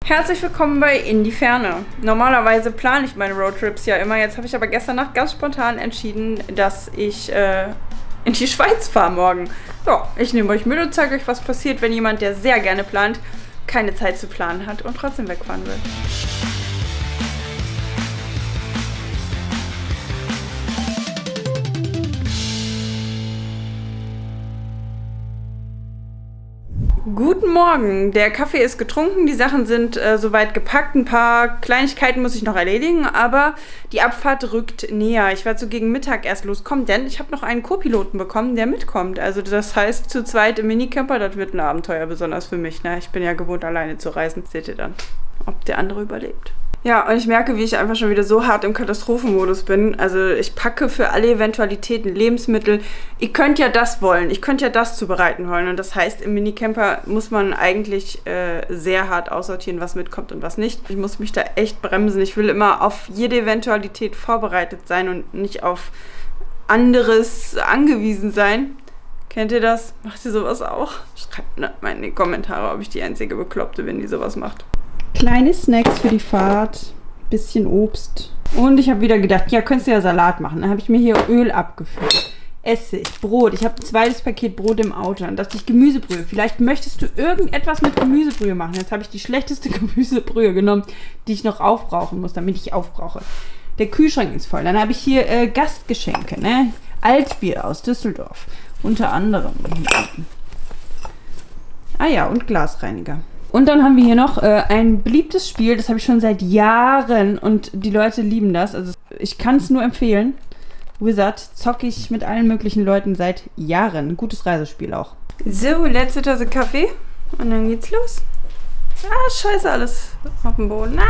Herzlich willkommen bei In die Ferne. Normalerweise plane ich meine Roadtrips ja immer. Jetzt habe ich aber gestern Nacht ganz spontan entschieden, dass ich in die Schweiz fahre morgen. Ja, ich nehme euch mit und zeige euch, was passiert, wenn jemand, der sehr gerne plant, keine Zeit zu planen hat und trotzdem wegfahren will. Guten Morgen, der Kaffee ist getrunken, die Sachen sind soweit gepackt, ein paar Kleinigkeiten muss ich noch erledigen, aber die Abfahrt rückt näher. Ich werde so gegen Mittag erst loskommen, denn ich habe noch einen Co-Piloten bekommen, der mitkommt. Also das heißt, zu zweit im Minicamper, das wird ein Abenteuer, besonders für mich. Ne? Ich bin ja gewohnt, alleine zu reisen. Seht ihr dann, ob der andere überlebt. Ja, und ich merke, wie ich einfach schon wieder so hart im Katastrophenmodus bin. Also ich packe für alle Eventualitäten Lebensmittel. Ihr könnt ja das wollen, ich könnte ja das zubereiten wollen. Und das heißt, im Minicamper muss man eigentlich sehr hart aussortieren, was mitkommt und was nicht. Ich muss mich da echt bremsen. Ich will immer auf jede Eventualität vorbereitet sein und nicht auf anderes angewiesen sein. Kennt ihr das? Macht ihr sowas auch? Schreibt mal in die Kommentare, ob ich die einzige Bekloppte bin, die sowas macht. Kleine Snacks für die Fahrt, bisschen Obst. Und ich habe wieder gedacht, ja, könntest du ja Salat machen. Dann habe ich mir hier Öl abgefüllt. Essig, Brot. Ich habe ein zweites Paket Brot im Auto. Dann dachte ich, Gemüsebrühe. Vielleicht möchtest du irgendetwas mit Gemüsebrühe machen. Jetzt habe ich die schlechteste Gemüsebrühe genommen, die ich noch aufbrauchen muss, damit ich aufbrauche. Der Kühlschrank ist voll. Dann habe ich hier Gastgeschenke, ne? Altbier aus Düsseldorf. Unter anderem. Ah ja, und Glasreiniger. Und dann haben wir hier noch ein beliebtes Spiel, das habe ich schon seit Jahren und die Leute lieben das. Also ich kann es nur empfehlen. Wizard zocke ich mit allen möglichen Leuten seit Jahren. Ein gutes Reisespiel auch. So, letzte Tasse Kaffee und dann geht's los. Ah, scheiße, alles auf dem Boden. Ah.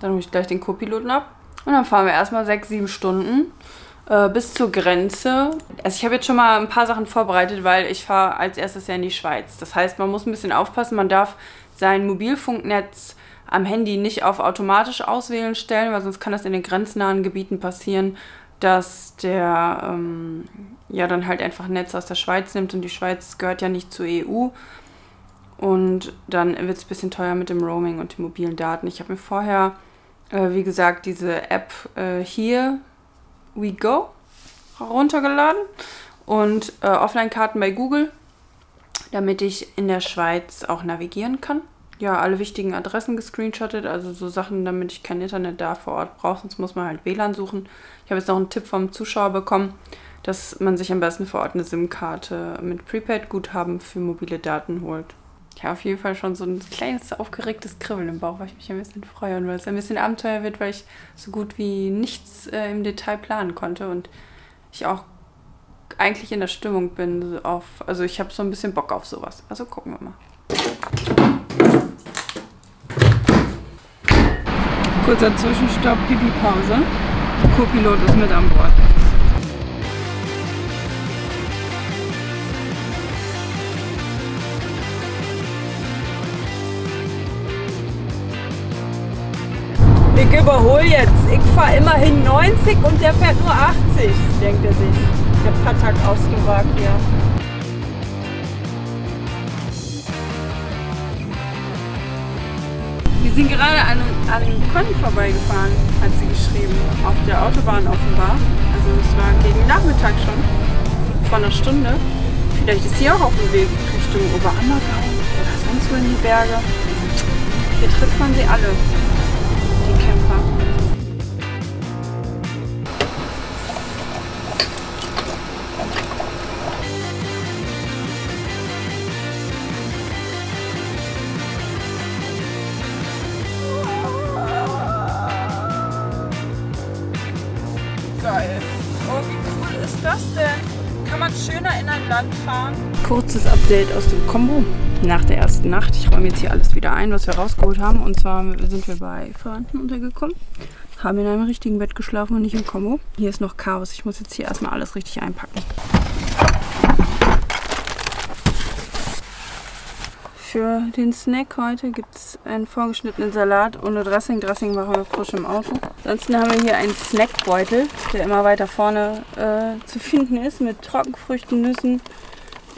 Dann hole ich gleich den Co-Piloten ab. Und dann fahren wir erstmal 6-7 Stunden bis zur Grenze. Also ich habe jetzt schon mal ein paar Sachen vorbereitet, weil ich fahre als erstes ja in die Schweiz. Das heißt, man muss ein bisschen aufpassen. Man darf sein Mobilfunknetz am Handy nicht auf automatisch auswählen stellen, weil sonst kann das in den grenznahen Gebieten passieren, dass der ja dann halt einfach ein Netz aus der Schweiz nimmt und die Schweiz gehört ja nicht zur EU. Und dann wird es ein bisschen teuer mit dem Roaming und den mobilen Daten. Ich habe mir vorher, wie gesagt, diese App hier We Go runtergeladen und Offline-Karten bei Google, damit ich in der Schweiz auch navigieren kann. Ja, alle wichtigen Adressen gescreenshottet, also so Sachen, damit ich kein Internet da vor Ort brauche, sonst muss man halt WLAN suchen. Ich habe jetzt noch einen Tipp vom Zuschauer bekommen, dass man sich am besten vor Ort eine SIM-Karte mit Prepaid-Guthaben für mobile Daten holt. Ich habe auf jeden Fall schon so ein kleines aufgeregtes Kribbeln im Bauch, weil ich mich ein bisschen freue und weil es ein bisschen Abenteuer wird, weil ich so gut wie nichts im Detail planen konnte und ich auch eigentlich in der Stimmung bin auf, also ich habe so ein bisschen Bock auf sowas. Also gucken wir mal. Kurzer Zwischenstopp, Pipi-Pause. Der Co-Pilot ist mit an Bord. Ich überhole jetzt. Ich fahre immerhin 90 und der fährt nur 80, denkt er sich. Der Patak ausgewagt hier. Wir sind gerade an Conny vorbeigefahren, hat sie geschrieben. Auf der Autobahn offenbar. Also es war gegen Nachmittag schon. Vor einer Stunde. Vielleicht ist sie auch auf dem Weg Richtung Oberammergau oder sonst wo in die Berge. Hier trifft man sie alle. Die Camper. Geil. Oh, wie cool ist das denn? Kann man schöner in ein Land fahren? Kurzes Update aus dem Kombo nach der ersten Nacht. Ich räume jetzt hier alles wieder ein, was wir rausgeholt haben. Und zwar sind wir bei Verwandten untergekommen. Haben in einem richtigen Bett geschlafen und nicht im Kombo. Hier ist noch Chaos. Ich muss jetzt hier erstmal alles richtig einpacken. Für den Snack heute gibt es einen vorgeschnittenen Salat ohne Dressing. Dressing machen wir frisch im Auto. Ansonsten haben wir hier einen Snackbeutel, der immer weiter vorne zu finden ist, mit Trockenfrüchten, Nüssen,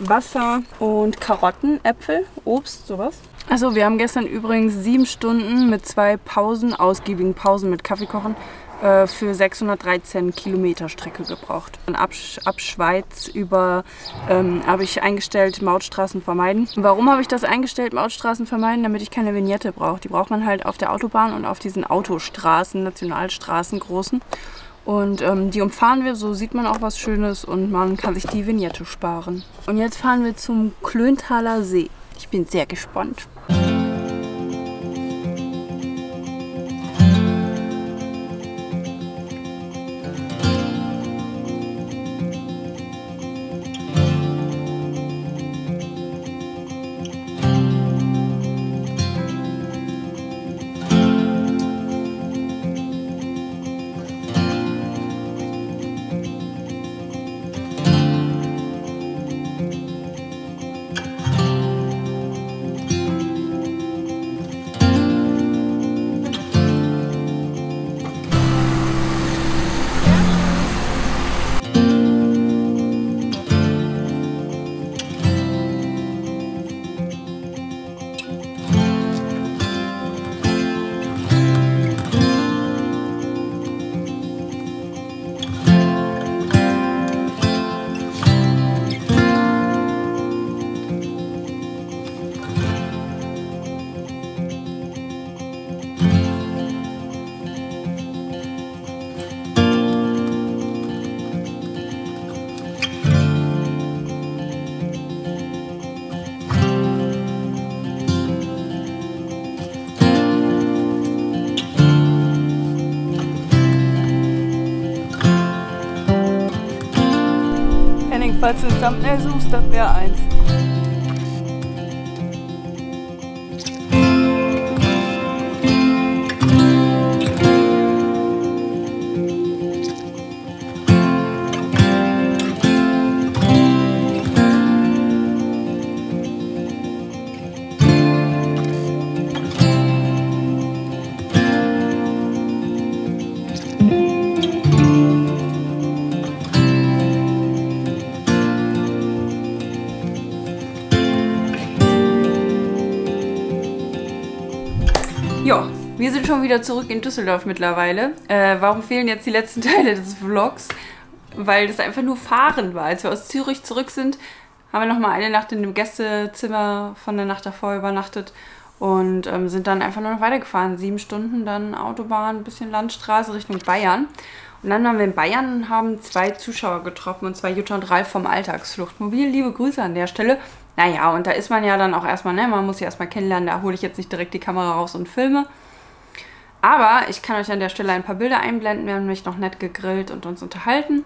Wasser und Karotten, Äpfel, Obst, sowas. Also wir haben gestern übrigens 7 Stunden mit 2 Pausen, ausgiebigen Pausen mit Kaffeekochen, für 613 Kilometer Strecke gebraucht. Ab Schweiz über habe ich eingestellt, Mautstraßen vermeiden. Warum habe ich das eingestellt, Mautstraßen vermeiden? Damit ich keine Vignette brauche. Die braucht man halt auf der Autobahn und auf diesen Autostraßen, Nationalstraßen, großen. Und die umfahren wir, so sieht man auch was Schönes und man kann sich die Vignette sparen. Und jetzt fahren wir zum Klöntaler See. Ich bin sehr gespannt. Falls du ein Thumbnail suchst, das wäre eins. Ja, wir sind schon wieder zurück in Düsseldorf mittlerweile. Warum fehlen jetzt die letzten Teile des Vlogs? Weil das einfach nur Fahren war. Als wir aus Zürich zurück sind, haben wir nochmal eine Nacht in dem Gästezimmer von der Nacht davor übernachtet und sind dann einfach nur noch weitergefahren. 7 Stunden, dann Autobahn, ein bisschen Landstraße Richtung Bayern. Und dann waren wir in Bayern und haben 2 Zuschauer getroffen, und zwar Jutta und Ralf vom Alltagsfluchtmobil. Liebe Grüße an der Stelle. Naja, und da ist man ja dann auch erstmal, ne, man muss ja erstmal kennenlernen, da hole ich jetzt nicht direkt die Kamera raus und filme. Aber ich kann euch an der Stelle ein paar Bilder einblenden. Wir haben nämlich noch nett gegrillt und uns unterhalten.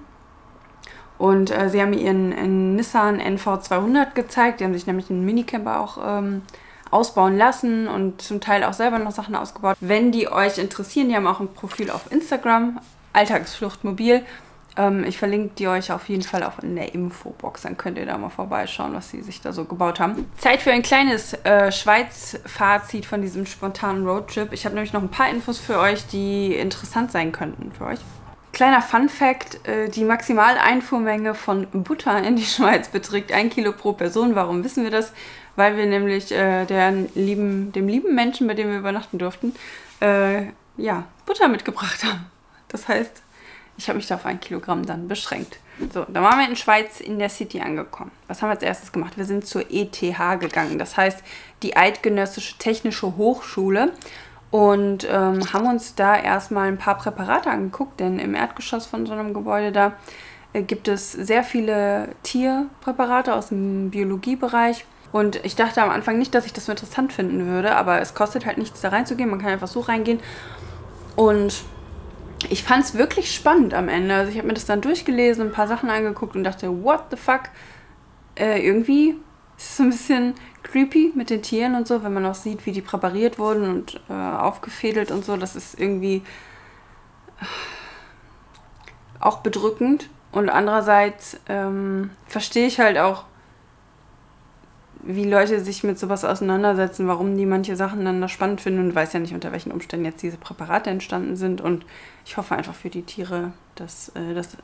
Und sie haben mir ihren Nissan NV200 gezeigt. Die haben sich nämlich einen Minicamper auch ausbauen lassen und zum Teil auch selber noch Sachen ausgebaut. Wenn die euch interessieren, die haben auch ein Profil auf Instagram, Alltagsfluchtmobil. Ich verlinke die euch auf jeden Fall auch in der Infobox, dann könnt ihr da mal vorbeischauen, was sie sich da so gebaut haben. Zeit für ein kleines Schweiz-Fazit von diesem spontanen Roadtrip. Ich habe nämlich noch ein paar Infos für euch, die interessant sein könnten für euch. Kleiner Fun-Fact, die Maximaleinfuhrmenge von Butter in die Schweiz beträgt 1 Kilo pro Person. Warum wissen wir das? Weil wir nämlich dem lieben Menschen, bei dem wir übernachten durften, ja, Butter mitgebracht haben. Das heißt, ich habe mich da auf 1 Kilogramm dann beschränkt. So, dann waren wir in Schweiz in der City angekommen. Was haben wir als erstes gemacht? Wir sind zur ETH gegangen, das heißt die Eidgenössische Technische Hochschule, und haben uns da erstmal ein paar Präparate angeguckt, denn im Erdgeschoss von so einem Gebäude da gibt es sehr viele Tierpräparate aus dem Biologiebereich. Und ich dachte am Anfang nicht, dass ich das so interessant finden würde, aber es kostet halt nichts, da reinzugehen. Man kann einfach so reingehen. Und ich fand es wirklich spannend am Ende. Also ich habe mir das dann durchgelesen, ein paar Sachen angeguckt und dachte, what the fuck? Irgendwie ist es so ein bisschen creepy mit den Tieren und so, wenn man auch sieht, wie die präpariert wurden und aufgefädelt und so. Das ist irgendwie auch bedrückend. Und andererseits verstehe ich halt auch, wie Leute sich mit sowas auseinandersetzen, warum die manche Sachen dann da spannend finden, und weiß ja nicht, unter welchen Umständen jetzt diese Präparate entstanden sind. Und ich hoffe einfach für die Tiere, dass das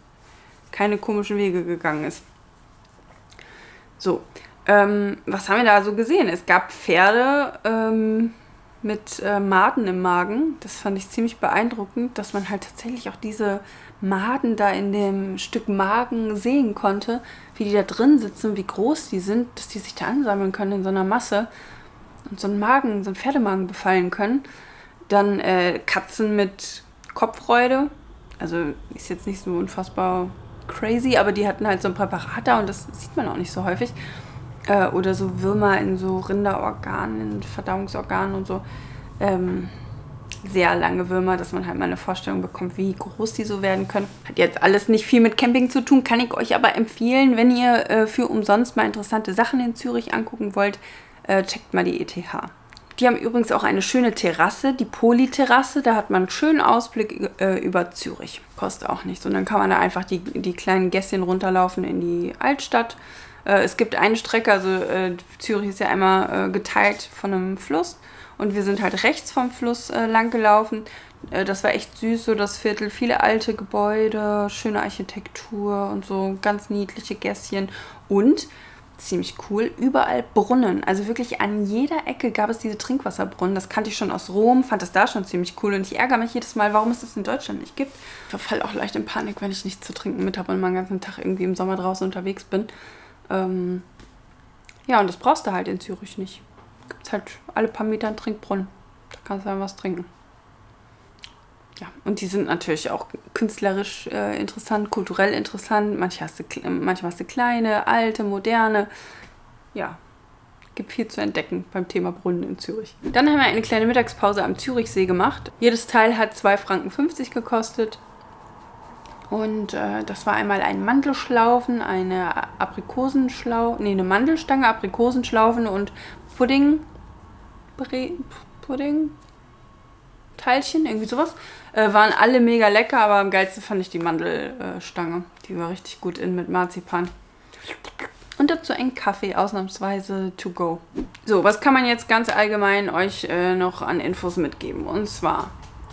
keine komischen Wege gegangen ist. So, Was haben wir da so gesehen? Es gab Pferde mit Maden im Magen. Das fand ich ziemlich beeindruckend, dass man halt tatsächlich auch diese Maden da in dem Stück Magen sehen konnte, wie die da drin sitzen, wie groß die sind, dass die sich da ansammeln können in so einer Masse und so einen Pferdemagen befallen können. Dann Katzen mit Kopfreude. Also ist jetzt nicht so unfassbar crazy, aber die hatten halt so ein Präparat da und das sieht man auch nicht so häufig. Oder so Würmer in so Rinderorganen, Verdauungsorganen und so. Sehr lange Würmer, dass man halt mal eine Vorstellung bekommt, wie groß die so werden können. Hat jetzt alles nicht viel mit Camping zu tun, kann ich euch aber empfehlen, wenn ihr für umsonst mal interessante Sachen in Zürich angucken wollt, checkt mal die ETH. Die haben übrigens auch eine schöne Terrasse, die Polyterrasse. Da hat man einen schönen Ausblick über Zürich. Kostet auch nichts. Und dann kann man da einfach die kleinen Gässchen runterlaufen in die Altstadt. Es gibt eine Strecke, also Zürich ist ja einmal geteilt von einem Fluss. Und wir sind halt rechts vom Fluss lang gelaufen. Das war echt süß, so das Viertel. Viele alte Gebäude, schöne Architektur und so ganz niedliche Gässchen. Und ziemlich cool, überall Brunnen. Also wirklich an jeder Ecke gab es diese Trinkwasserbrunnen. Das kannte ich schon aus Rom, fand das da schon ziemlich cool. Und ich ärgere mich jedes Mal, warum es das in Deutschland nicht gibt. Ich verfalle auch leicht in Panik, wenn ich nichts zu trinken mit habe und mal den ganzen Tag irgendwie im Sommer draußen unterwegs bin. Ja, und das brauchst du halt in Zürich nicht. Gibt es halt alle paar Meter einen Trinkbrunnen. Da kannst du dann was trinken. Ja, und die sind natürlich auch künstlerisch interessant, kulturell interessant. Manchmal hast du kleine, alte, moderne. Ja, gibt viel zu entdecken beim Thema Brunnen in Zürich. Dann haben wir eine kleine Mittagspause am Zürichsee gemacht. Jedes Teil hat 2,50 Franken gekostet. Und das war einmal ein Mandelschlaufen, eine eine Mandelstange, Aprikosenschlaufen und Pudding, Teilchen, irgendwie sowas. Waren alle mega lecker, aber am geilsten fand ich die Mandelstange. Die war richtig gut mit Marzipan. Und dazu ein Kaffee, ausnahmsweise to go. So, was kann man jetzt ganz allgemein euch noch an Infos mitgeben? Und zwar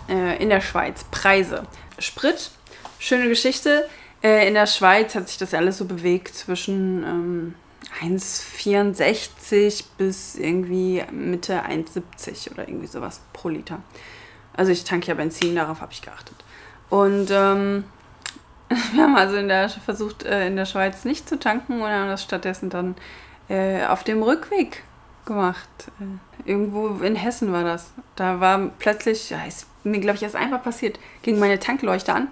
in der Schweiz Preise. Sprit, schöne Geschichte. In der Schweiz hat sich das alles so bewegt zwischen 1,64 bis irgendwie Mitte 1,70 oder irgendwie sowas pro Liter. Also ich tanke ja Benzin, darauf habe ich geachtet. Und wir haben also versucht, in der Schweiz nicht zu tanken und haben das stattdessen dann auf dem Rückweg gemacht. Irgendwo in Hessen war das. Da war plötzlich, ja, ist mir glaube ich erst einmal passiert, ging meine Tankleuchte an.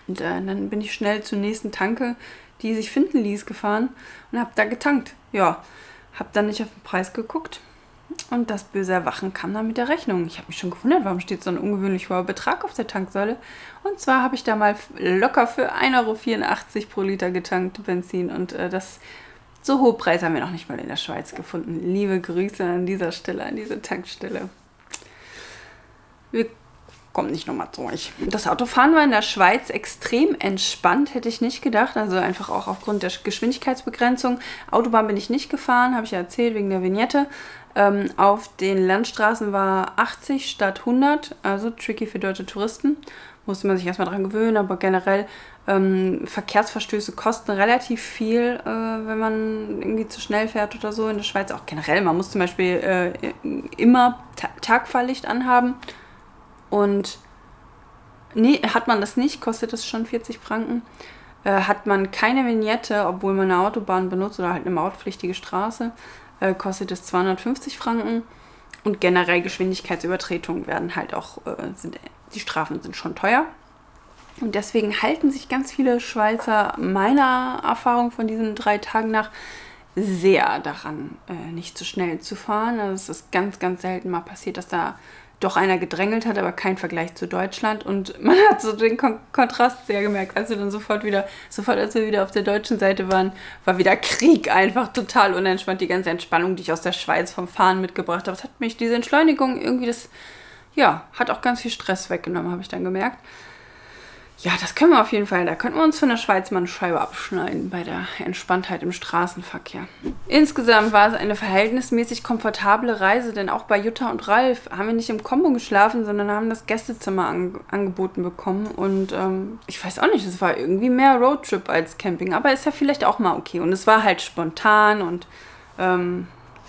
Und dann bin ich schnell zur nächsten Tanke, die sich finden ließ, gefahren und habe da getankt. Ja, habe dann nicht auf den Preis geguckt. Und das böse Erwachen kam dann mit der Rechnung. Ich habe mich schon gewundert, warum steht so ein ungewöhnlich hoher Betrag auf der Tanksäule. Und zwar habe ich da mal locker für 1,84 € pro Liter getankt, Benzin. Und so hohe Preise haben wir noch nicht mal in der Schweiz gefunden. Liebe Grüße an dieser Stelle, an diese Tankstelle. Wir kommen nicht nochmal zu euch. Das Autofahren war in der Schweiz extrem entspannt, hätte ich nicht gedacht. Also einfach auch aufgrund der Geschwindigkeitsbegrenzung. Autobahn bin ich nicht gefahren, habe ich ja erzählt, wegen der Vignette. Auf den Landstraßen war 80 statt 100, also tricky für deutsche Touristen. Musste man sich erstmal dran gewöhnen, aber generell Verkehrsverstöße kosten relativ viel, wenn man irgendwie zu schnell fährt oder so. In der Schweiz auch generell. Man muss zum Beispiel immer Tagfahrlicht anhaben. Und nee, hat man das nicht, kostet das schon 40 Franken. Hat man keine Vignette, obwohl man eine Autobahn benutzt oder halt eine mautpflichtige Straße, kostet es 250 Franken. Und generell Geschwindigkeitsübertretungen werden halt auch, die Strafen sind schon teuer. Und deswegen halten sich ganz viele Schweizer meiner Erfahrung von diesen 3 Tagen nach sehr daran, nicht zu schnell zu fahren. Also es ist ganz, ganz selten mal passiert, dass da doch einer gedrängelt hat, aber kein Vergleich zu Deutschland. Und man hat so den Kontrast sehr gemerkt, als wir dann sofort als wir wieder auf der deutschen Seite waren, war wieder Krieg, einfach total unentspannt. Die ganze Entspannung, die ich aus der Schweiz vom Fahren mitgebracht habe, das hat mich, diese Entschleunigung irgendwie, hat auch ganz viel Stress weggenommen, habe ich dann gemerkt. Ja, das können wir auf jeden Fall. Da könnten wir uns von der Schweiz mal eine Scheibe abschneiden bei der Entspanntheit im Straßenverkehr. Insgesamt war es eine verhältnismäßig komfortable Reise, denn auch bei Jutta und Ralf haben wir nicht im Kombo geschlafen, sondern haben das Gästezimmer angeboten bekommen. Und ich weiß auch nicht, es war irgendwie mehr Roadtrip als Camping, aber ist ja vielleicht auch mal okay. Und es war halt spontan und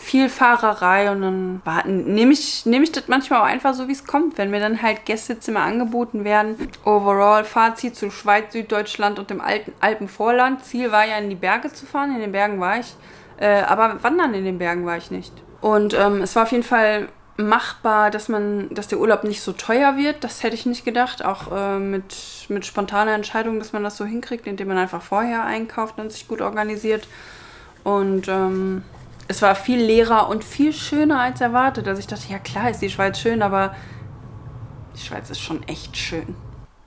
viel Fahrerei und dann nehme ich das manchmal auch einfach so, wie es kommt, wenn mir dann halt Gästezimmer angeboten werden. Overall Fazit zu Schweiz, Süddeutschland und dem Alpenvorland. Ziel war ja, in die Berge zu fahren. In den Bergen war ich, aber wandern in den Bergen war ich nicht. Und es war auf jeden Fall machbar, dass der Urlaub nicht so teuer wird. Das hätte ich nicht gedacht. Auch mit spontaner Entscheidung, dass man das so hinkriegt, indem man einfach vorher einkauft und sich gut organisiert. Und es war viel leerer und viel schöner als erwartet. Also ich dachte, ja klar ist die Schweiz schön, aber die Schweiz ist schon echt schön.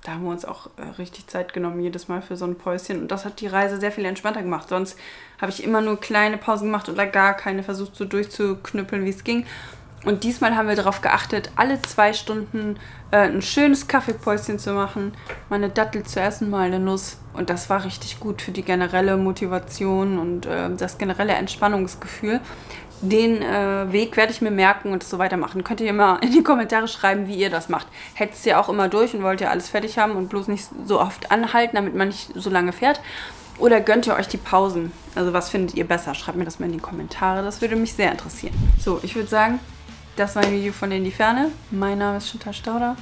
Da haben wir uns auch richtig Zeit genommen, jedes Mal für so ein Päuschen. Und das hat die Reise sehr viel entspannter gemacht. Sonst habe ich immer nur kleine Pausen gemacht oder gar keine, versucht so durchzuknüppeln, wie es ging. Und diesmal haben wir darauf geachtet, alle 2 Stunden ein schönes Kaffeepäuschen zu machen, mal eine Dattel zu essen, mal eine Nuss. Und das war richtig gut für die generelle Motivation und das generelle Entspannungsgefühl. Den Weg werde ich mir merken und so weitermachen. Könnt ihr mal in die Kommentare schreiben, wie ihr das macht. Hetzt ihr auch immer durch und wollt ihr alles fertig haben und bloß nicht so oft anhalten, damit man nicht so lange fährt? Oder gönnt ihr euch die Pausen? Also was findet ihr besser? Schreibt mir das mal in die Kommentare. Das würde mich sehr interessieren. So, ich würde sagen, das war ein Video von In die Ferne. Mein Name ist Chantal Stauder.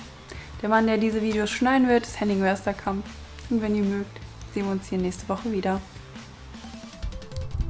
Der Mann, der diese Videos schneiden wird, ist Henning Westerkamp. Und wenn ihr mögt, sehen wir uns hier nächste Woche wieder.